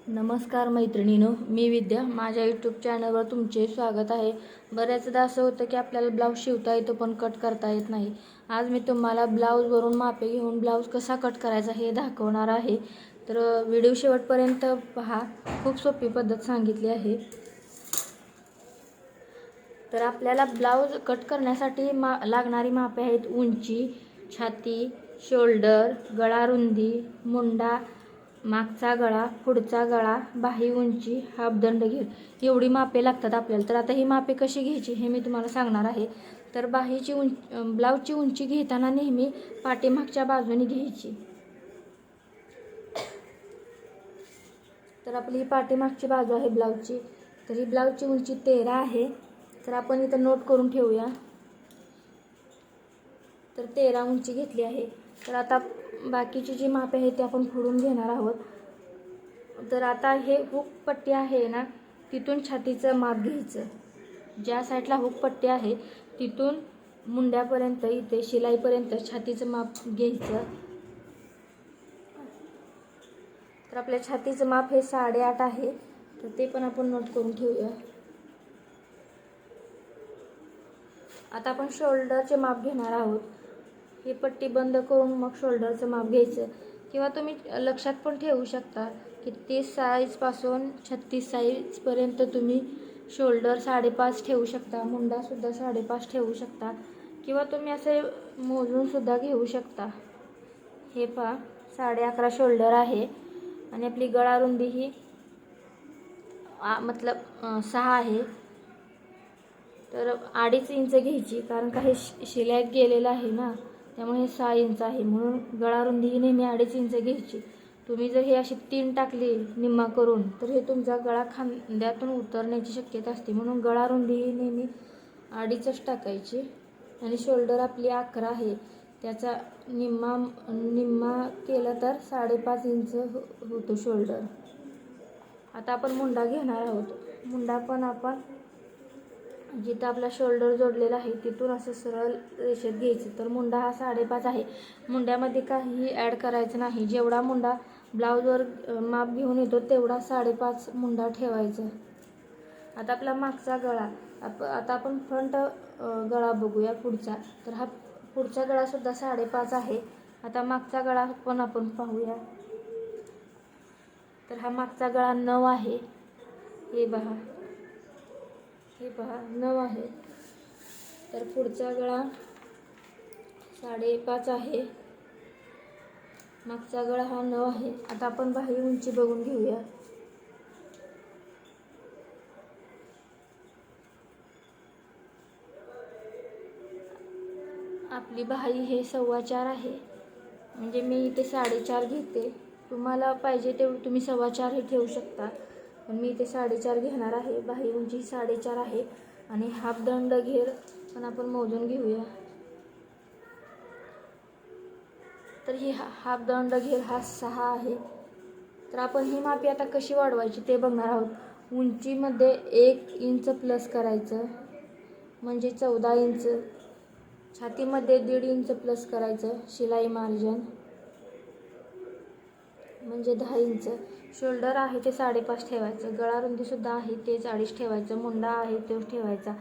नमस्कार मैत्रिणींनो, मी विद्या. माझ्या यूट्यूब चॅनलवर तुमचे स्वागत आहे. बऱ्याचदा असं होतं की आपल्याला ब्लाऊज शिवता येतो पण कट करता येत नाही. आज मी तुम्हाला ब्लाऊजवरून मापे घेऊन ब्लाऊज कसा कट करायचा हे दाखवणार आहे. तर व्हिडिओ शेवटपर्यंत पहा. खूप सोपी पद्धत सांगितली आहे. तर आपल्याला ब्लाऊज कट करण्यासाठी लागणारी मापे आहेत: उंची, छाती, शोल्डर, गळा रुंदी, मुंडा, मागचा गळा, पुढचा गळा, बाही उंची, हापदंड घेर, एवढी मापे लागतात आपल्याला. तर आता ही मापे कशी घ्यायची हे मी तुम्हाला सांगणार आहे. तर बाहीची ब्लाऊजची उंची घेताना नेहमी पाठीमागच्या बाजूने घ्यायची. तर आपली ही पाठीमागची बाजू आहे ब्लाऊजची. तर ही ब्लाऊजची उंची 13 आहे. तर आपण इथं नोट करून ठेवूया. तर 13 उंची घेतली आहे. तर आता बाकीची जी मापे आहेत ते आपण फोडून घेणार आहोत. तर आता हे हुक पट्टी आहे ना, तिथून छातीचं माप घ्यायचं. ज्या साईडला हुक पट्टी आहे तिथून मुंड्यापर्यंत, इथे शिलाईपर्यंत छातीचं माप घ्यायचं. तर आपल्या छातीचं माप हे 8.5 आहे. तर ते पण आपण नोट करून ठेवूया. आता आपण शोल्डरचे माप घेणार आहोत. ही पट्टी बंद करून मग शोल्डरचं माप घ्यायचं. किंवा तुम्ही लक्षात पण ठेवू शकता की 30 साईजपासून 36 साईजपर्यंत तुम्ही शोल्डर 5.5 ठेवू शकता, मुंडासुद्धा 5.5 ठेवू शकता, किंवा तुम्ही असे मोजूनसुद्धा घेऊ शकता. हे पहा, 11.5 शोल्डर आहे आणि आपली गळा रुंदी ही 6 आहे. तर 2.5 इंच घ्यायची, कारण काही शिलाई गेलेला आहे ना, त्यामुळे 6 इंच आहे. म्हणून गळा रुंदी ही नेहमी 2.5 इंच घ्यायची. तुम्ही जर हे अशी 3 टाकली निम्मा करून तर हे तुमचा गळा खांद्यातून उतरण्याची शक्यता असते. म्हणून गळा रुंदी ही नेहमी 2.5च टाकायची. आणि शोल्डर आपली 11 आहे, त्याचा निम्मा केलं तर 5.5 इंच होतो शोल्डर. आता आपण मुंडा घेणार आहोत. मुंडा पण आपण जिथं आपला शोल्डर जोडलेला आहे तिथून असं सरळ रेषेत घ्यायचं. तर मुंडा हा 5.5 आहे. मुंड्यामध्ये काहीही ॲड करायचं नाही. जेवढा मुंडा ब्लाऊजवर माप घेऊन येतो तेवढा 5.5 मुंडा ठेवायचा. आता आपला मागचा गळा, आता आपण फ्रंट गळा बघूया पुढचा. तर हा पुढचा गळासुद्धा 5.5 आहे. आता मागचा गळा पण आपण पाहूया. तर हा मागचा गळा 9 आहे. हे पहा, 9 आहे. तर पुढचा गळा 5.5 आहे. मागचा गळा हा 9 आहे. आता आपण बाही उंची बघून घेऊया. आपली बाही हे 4.25 आहे. म्हणजे मी इथे 4.5 घेते. तुम्हाला पाहिजे तेवढं तुम्ही 4.25 हे ठेवू शकता, पण मी इथे 4.5 घेणार आहे. बाही उंची 4.5 आहे. आणि हापदंड घेर पण आपण मोजून घेऊया. तर ही हापदंड घेर हा 6 आहे. तर आपण ही मापी आता कशी वाढवायची ते बघणार आहोत. उंचीमध्ये 1 इंच प्लस करायचं म्हणजे 14 इंच. छातीमध्ये 1.5 इंच प्लस करायचं, शिलाई मार्जिन म्हणजे 10 इंच. शोल्डर आहे ते 5.5 ठेवायचं. गळा रुंदीसुद्धा आहे तेच 2.5 ठेवायचं. मुंडा आहे तोच ठेवायचा.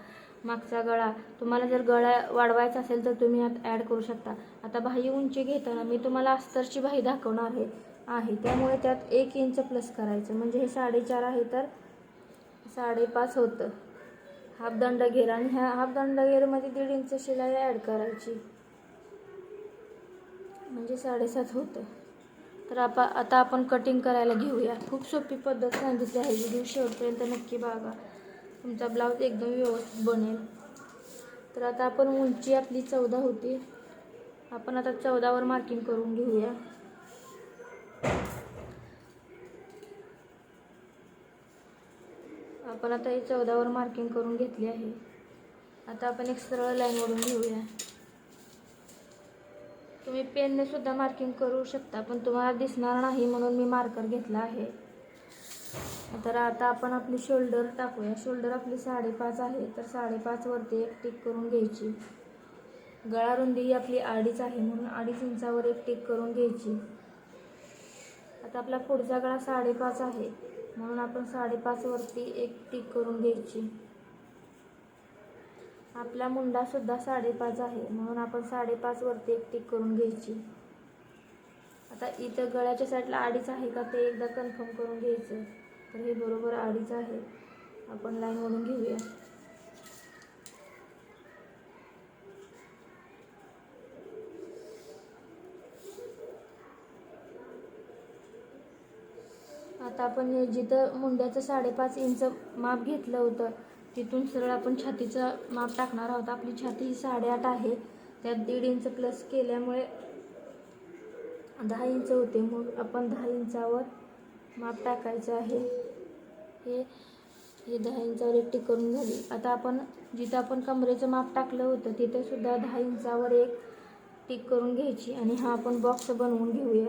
मागचा गळा तुम्हाला जर गळा वाढवायचा असेल तर तुम्ही यात ॲड करू शकता. आता बाही उंची घेताना मी तुम्हाला अस्तरची बाही दाखवणार आहे, त्यामुळे त्यात 1 इंच प्लस करायचं. म्हणजे हे 4.5 आहे तर 5.5 होतं. हापदंड घेर, आणि ह्या हापदंड घेरमध्ये 1.5 इंच शिलाई ॲड करायची म्हणजे 7.5 होतं. तर आता आपण कटिंग करायला घेऊया. खूप सोपी पद्धत सांगितली आहे. व्हिडिओ शेवटपर्यंत नक्की बघा. तुमचा ब्लाऊज एकदम व्यवस्थित बनेल. तर आता आपण उंची आपली 14 होती. आपण आता 14वर मार्किंग करून घेऊया. आपण आता हे 14वर मार्किंग करून घेतली आहे. आता आपण एक सरळ लाईन ओढून घेऊया. तुम्ही पेनने सुद्धा मार्किंग करू शकता, पण तुम्हाला दिसणार नाही म्हणून मी मार्कर घेतला आहे. तर आता आपण आपली शोल्डर टाकूया. शोल्डर आपली 5.5 आहे. तर 5.5 वरती एक टिक करून घ्यायची. गळा रुंदी ही आपली 2.5 आहे म्हणून 2.5 इंचावर एक टिक करून घ्यायची. आता आपला पुढचा गळा 5.5 आहे, म्हणून आपण 5.5 वरती एक टिक करून घ्यायची. आपला मुंडासुद्धा 5.5 आहे, म्हणून आपण 5.5 वरती एक टिक करून घ्यायची. आता इथं गळ्याच्या साईडला 2.5 आहे का ते एकदा कन्फर्म करून घ्यायचं. तर हे बरोबर 2.5 आहे. आपण लाईन ओढून घेऊया. आता आपण जिथं मुंड्याचं 5.5 इंच माप घेतलं होतं तिथून सरळ आपण छातीचं माप टाकणार आहोत. आपली छाती ही 8.5 आहे, त्यात 1.5 इंच प्लस केल्यामुळे 10 इंच होते. मग आपण 10 इंचावर माप टाकायचं आहे. हे 10 इंचावर एक टिक करून झाली. आता आपण जिथं आपण कमरेचं माप टाकलं होतं तिथे सुद्धा 10 इंचावर एक टिक करून घ्यायची आणि हा आपण बॉक्स बनवून घेऊया.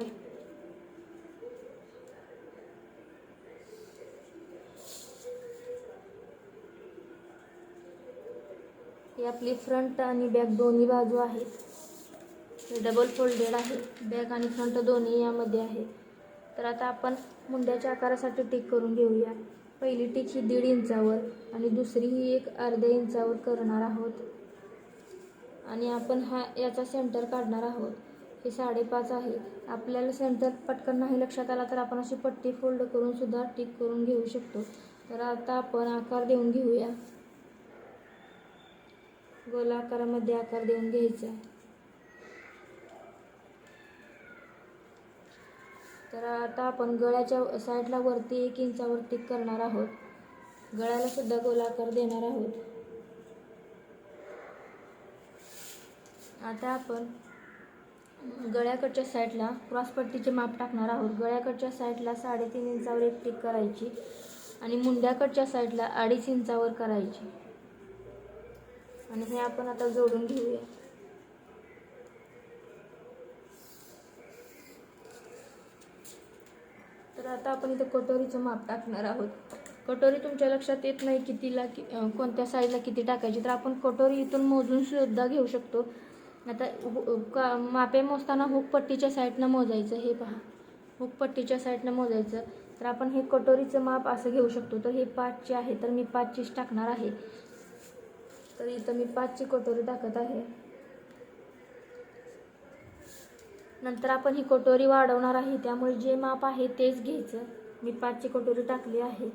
ही आपली फ्रंट आणि बॅक दोन्ही बाजू आहेत. हे डबल फोल्डेड आहे. बॅक आणि फ्रंट दोन्ही यामध्ये आहे. तर आता आपण मुंड्याच्या आकारासाठी टिक करून घेऊया. पहिली टिक ही 1.5 इंचावर आणि दुसरी ही एक 1/2 इंचावर करणार आहोत. आणि आपण याचा सेंटर काढणार आहोत. हे 5.5 आहे. आपल्याला सेंटर पटकन नाही लक्षात आला तर आपण अशी पट्टी फोल्ड करून सुद्धा टिक करून घेऊ शकतो. तर आता आपण आकार देऊन घेऊया. गोल आकारामध्ये आकार देऊन घ्यायचा. तर आता आपण गळ्याच्या साईडला वरती 1 इंचावर टिक करणार आहोत. गळ्याला सुद्धा गोल आकार देणार आहोत. आता आपण गळ्याकडच्या साईडला क्रॉसपट्टीचे माप टाकणार आहोत. गळ्याकडच्या साईडला 3.5 इंचावर एक टिक करायची आणि मुंड्याकडच्या साईडला 2.5 इंचावर करायची आणि हे आपण आता जोडून घेऊया. तर आता आपण इथं कटोरीचं माप टाकणार आहोत. कटोरी तुमच्या लक्षात येत नाही कितीला कोणत्या साईजला किती टाकायची, तर आपण कटोरी इथून मोजून सुद्धा घेऊ शकतो. आता मापे मोजताना हुक पट्टीच्या साईडनं मोजायचं. हे पहा, हुक पट्टीच्या साईडनं मोजायचं. तर आपण हे कटोरीचं माप असं घेऊ शकतो. तर हे 5ची आहे, तर मी 5चीच टाकणार आहे. तर इथं मी 5ची कटोरी टाकत आहे. नंतर आपण ही कटोरी वाढवणार आहे, त्यामुळे जे माप आहे तेच घ्यायचं. मी 5ची कटोरी टाकली आहे.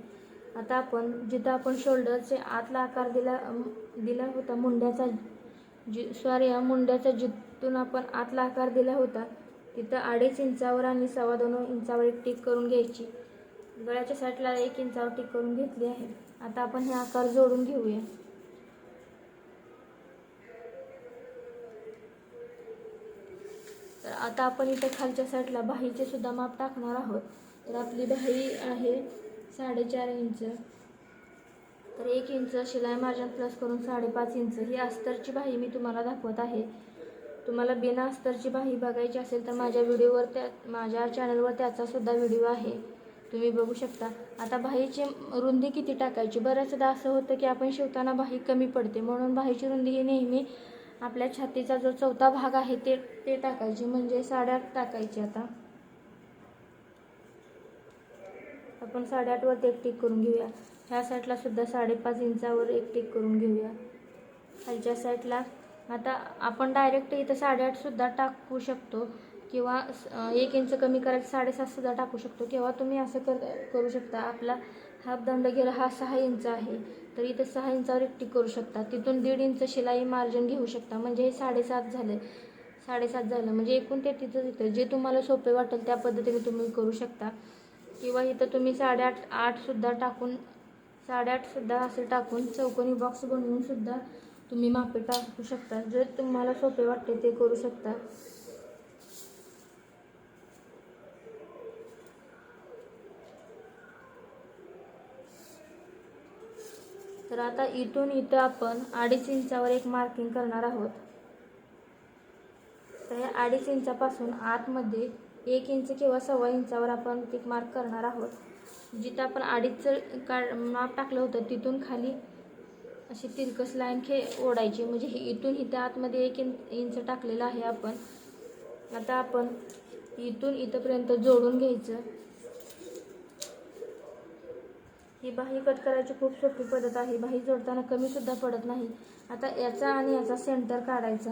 आता आपण जिथं आपण शोल्डरचे आतला आकार दिला होता मुंड्याचा, मुंड्याचा जिथून आपण आतला आकार दिला होता तिथं 2.5 इंचावर आणि 2.25 इंचावर एक टिक करून घ्यायची. गळ्याच्या साईडला 1 इंचावर टिक करून घेतली आहे. आता आपण हे आकार जोडून घेऊया. तर आता आपण इथं खालच्या साईडला बाहीचे सुद्धा माप टाकणार आहोत. तर आपली बाही आहे 4.5 इंच. तर 1 इंच शिलाई मार्जिन प्लस करून 5.5 इंच ही अस्तरची बाही मी तुम्हाला दाखवत आहे. तुम्हाला बिना अस्तरची बाही बघायची असेल तर माझ्या चॅनलवर त्याचा सुद्धा व्हिडिओ आहे, तुम्ही बघू शकता. आता बाहीची रुंदी किती टाकायची? बऱ्याचदा असं होतं की आपण शिवताना बाही कमी पडते, म्हणून बाहीची रुंदी ही नेहमी आपल्या छातीचा जो चौथा भाग आहे ते टाकायची, म्हणजे 8.5 टाकायची. आता आपण 8.5 वर एक टिक करून घेऊया. ह्या साईडला सुद्धा 5.5 इंचावर एक टिक करून घेऊया. खालच्या साईडला आता आपण डायरेक्ट इथं 8.5 सुद्धा टाकू शकतो किंवा 1 इंच कमी करायचं 7.5 सुद्धा टाकू शकतो, किंवा तुम्ही असं करू शकता. आपला हाफ दंडगेर हा 6 इंच आहे, तर इथं 6 इंचावर एक टिक करू शकता. तिथून 1.5 इंच शिलाई मार्जिन घेऊ शकता, म्हणजे हे 7.5 झालं. 7.5 झालं म्हणजे एकूण ते तिथं जे तुम्हाला सोपे वाटेल त्या पद्धतीने तुम्ही करू शकता. किंवा इथं तुम्ही 8.5 सुद्धा टाकून 8.5 सुद्धा असे टाकून चौकोनी बॉक्स बनवून सुद्धा तुम्ही मापे टाकू शकता. जे तुम्हाला सोपे वाटते ते करू शकता. तर आता इथून इथं आपण 2.5 इंचावर एक मार्किंग करणार आहोत. तर या 2.5 इंचापासून आतमध्ये 1 इंच किंवा 1.25 इंचावर आपण टिक मार्क करणार आहोत. जिथं आपण 2.5चं माप टाकलं होतं तिथून खाली अशी तिरकस लाईन ओढायची, म्हणजे इथून इथं आतमध्ये 1 इंच टाकलेलं आहे आपण. आता आपण इथून इथंपर्यंत जोडून घ्यायचं. ही बाही कट करायची खूप सोपी पद्धत आहे. बाही जोडताना कमीसुद्धा पडत नाही. आता याचा आणि याचा सेंटर काढायचा.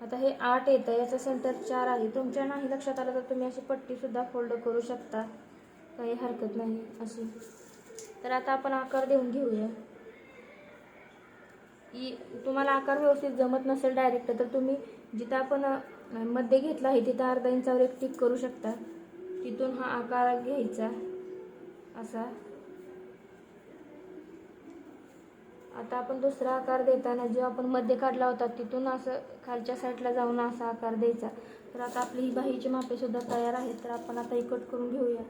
आता हे 8 येतं, याचा सेंटर 4 आहे. तुमच्या नाही लक्षात आलं तर तुम्ही अशी पट्टीसुद्धा फोल्ड करू शकता, काही हरकत नाही अशी. तर आता आपण आकार देऊन घेऊया. तुम्हाला आकार व्यवस्थित जमत नसेल डायरेक्ट तर तुम्ही जिथं आपण मध्ये घेतला आहे तिथं अर्धा इंचावर एक टिक करू शकता. तिथून हा आकार घ्यायचा असा. आता आपण दुसरा आकार देताना जो आपण मध्ये काढला होता तिथून असं खालच्या साईडला जाऊन असा आकार द्यायचा. तर आता आपली ही बाहीची मापे सुद्धा तयार आहेत. तर आपण आता ही कट करून घेऊया.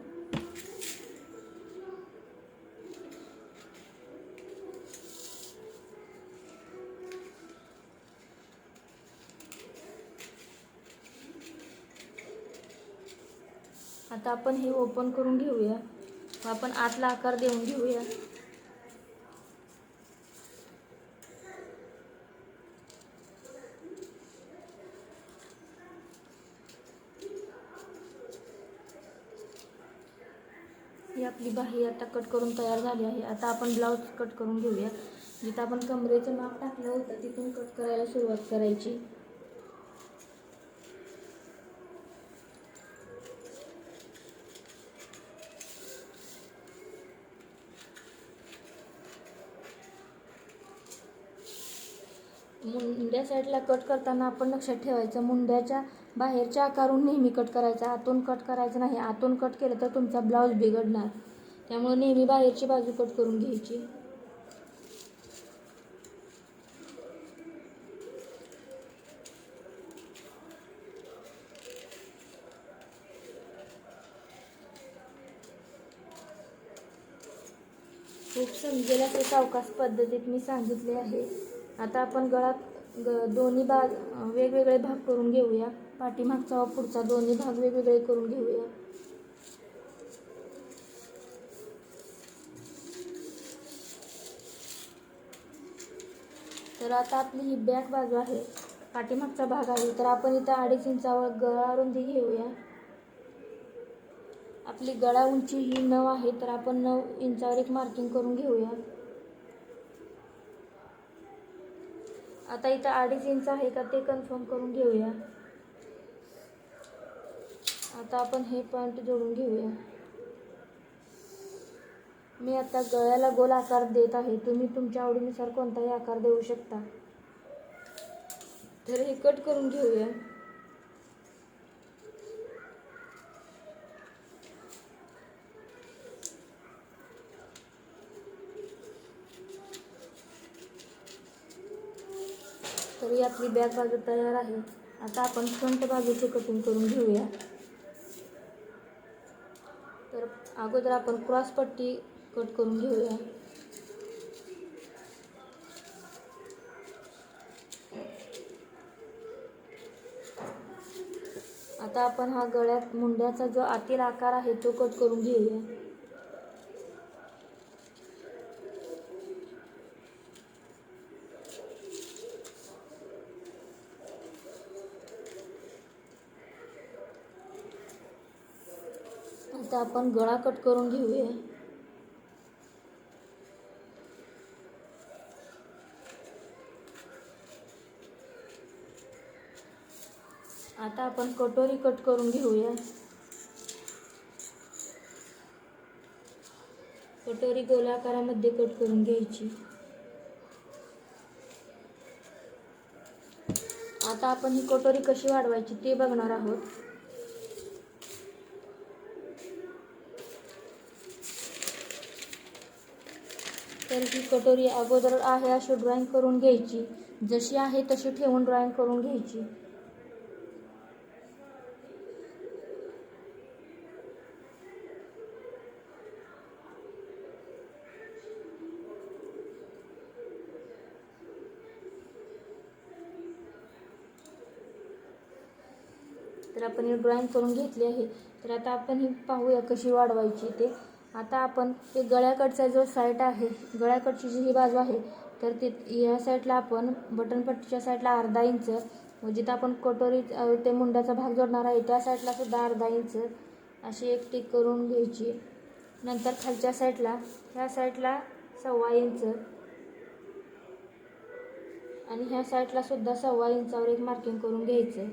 आता आपण हे ओपन करून घेऊया. आपण आतला आकार देऊन घेऊया. ही आपली बाही आता कट करून तयार झाली आहे. आता आपण ब्लाऊज कट करून घेऊया. जिथं आपण कमरेचं माप टाकलं होतं तिथून कट करायला सुरुवात करायची. मुंड्या साईडला कट करताना आपण लक्षात ठेवायचं, मुंड्याच्या बाहेरच्या आकारून नेहमी कट करायचा, आतून कट करायचं नाही. आतून कट केलं तर तुमचा ब्लाऊज बिघडणार. त्यामुळे नेहमी बाहेरची बाजू कट करून घ्यायची. खूप समजेल असे सावकाश पद्धतीत मी सांगितले आहे. आता आपण दोन्ही वेगवेगळे भाग करून घेऊया. पाठीमागचा व पुढचा दोन्ही भाग वेगवेगळे करून घेऊया. तर आता आपली ही बॅक बाजू आहे, पाठीमागचा भाग आहे. तर आपण इथं 2.5 इंचावर गळा रुंदी घेऊया. आपली गळा उंची ही 9 आहे. तर आपण 9 इंचावर एक मार्किंग करून घेऊया. आता इथं 2.5 इंच आहे का ते कन्फर्म करून घेऊया. आता आपण हे पॉईंट जोडून घेऊया. मी आता गळ्याला गोल आकार देत आहे. तुम्ही तुमच्या आवडीनुसार कोणताही आकार देऊ शकता. तर हे कट करून घेऊया. तर आपली बॅक बाजू तयार आहे. आता आपण फ्रंट बाजूची कटिंग करून घेऊया. तर अगोदर आपण क्रॉस पट्टी कट करून घेऊया. आता आपण हा गळ्यात मुंड्याचा जो आतील आकार आहे तो कट करून घेऊया. आता आपण गळा कट करून घेऊया. आता आपण कटोरी कट करून घेऊया. कटोरी गोलाकारामध्ये कट करून घ्यायची. आता आपण ही कटोरी कशी वाढवायची ते बघणार आहोत. तर ही कटोरी अगोदर आहे अशी ड्रॉइंग करून घ्यायची. जशी आहे तशी ठेवून ड्रॉइंग करून घ्यायची. तर आपण ही ड्रॉइंग करून घेतली आहे. तर आता आपण ही पाहूया कशी वाढवायची ते. आता आपण ते गळ्याकडचा जो साईड आहे, गळ्याकडची जी ही बाजू आहे, तर या साईडला आपण बटनपट्टीच्या साईडला अर्धा इंच, जिथं आपण कटोरी ते मुंड्याचा भाग जोडणार आहे त्या साईडला सुद्धा अर्धा इंच अशी एक टिक करून घ्यायची. नंतर खालच्या साईडला ह्या साईडला 1.25 इंच आणि ह्या साईडला सुद्धा 1.25 इंचावर एक मार्किंग करून घ्यायचं.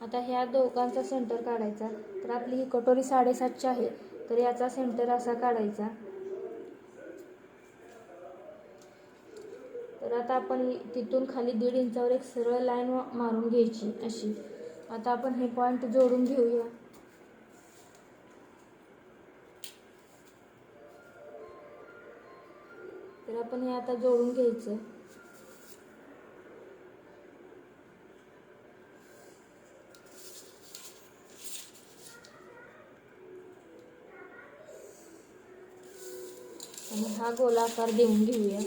आता ह्या दोघांचा सेंटर काढायचा. तर आपली ही कटोरी 7.5ची आहे, तर याचा सेंटर असा काढायचा. तर आता आपण तिथून खाली 1.5 इंचावर एक सरळ लाईन मारून घ्यायची अशी. आता आपण हे पॉईंट जोडून घेऊया. तर आपण हे आता जोडून घ्यायचं. आणि हा गोलाकार देऊन घेऊया.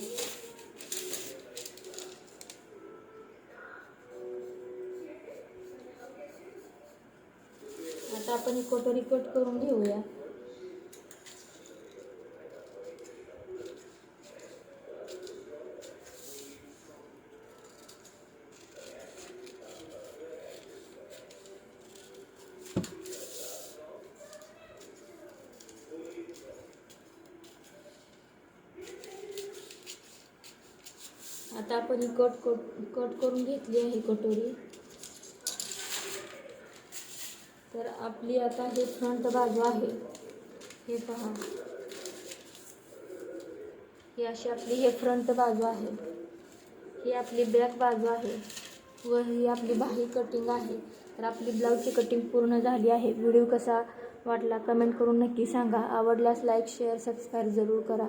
आता आपण ही कटोरी कट करून घेऊया. आता आपण ही कट करून घेतली आहे कटोरी. तर आपली आता हे फ्रंट बाजू आहे, हे पहा, ही अशी आपली हे फ्रंट बाजू आहे, ही आपली बॅक बाजू आहे व ही आपली बाही कटिंग आहे. तर आपली ब्लाऊजची कटिंग पूर्ण झाली आहे. व्हिडिओ कसा वाटला कमेंट करून नक्की सांगा. आवडल्यास लाईक शेअर सबस्क्राईब जरूर करा.